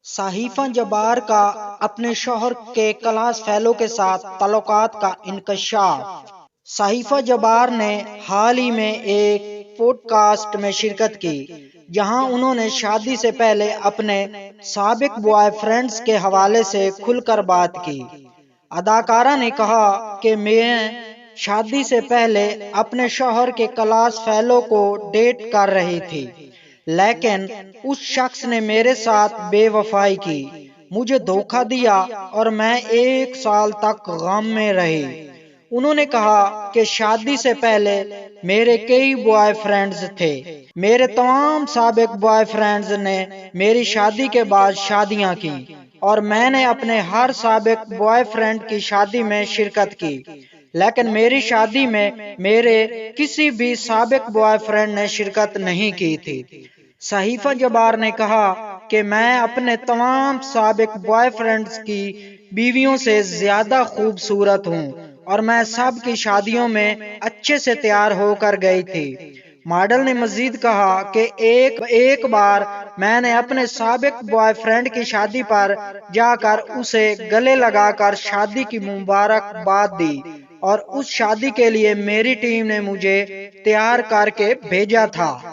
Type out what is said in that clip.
صحیفہ جبار کا اپنے شوہر کے کلاس فیلو کے ساتھ تعلقات کا انکشاف۔ صحیفہ جبار نے حال ہی میں ایک پوڈ کاسٹ میں شرکت کی جہاں انہوں نے شادی سے پہلے اپنے سابق بوائے فرینڈز کے حوالے سے کھل کر بات کی۔ اداکارہ نے کہا کہ میں شادی سے پہلے اپنے شوہر کے کلاس فیلو کو ڈیٹ کر رہی تھی، لیکن اس شخص نے میرے ساتھ بے وفائی کی، مجھے دھوکہ دیا اور میں 1 سال تک غم میں رہی۔ انہوں نے کہا کہ شادی سے پہلے میرے کئی بوائے فرینڈز تھے۔ میرے تمام سابق بوائے فرینڈز نے میری شادی کے بعد شادیاں کی اور میں نے اپنے ہر سابق بوائے فرینڈ کی شادی میں شرکت کی، لیکن میری شادی میں میرے کسی بھی سابق بوائے فرینڈ نے شرکت نہیں کی تھی۔ صحیفہ جبار نے کہا کہ میں اپنے تمام سابق بوائے فرینڈز کی بیویوں سے زیادہ خوبصورت ہوں اور میں سب کی شادیوں میں اچھے سے تیار ہو کر گئی تھی۔ ماڈل نے مزید کہا کہ ایک بار میں نے اپنے سابق بوائے فرینڈ کی شادی پر جا کر اسے گلے لگا کر شادی کی مبارکباد دی اور اس شادی کے لیے میری ٹیم نے مجھے تیار کر کے بھیجا تھا۔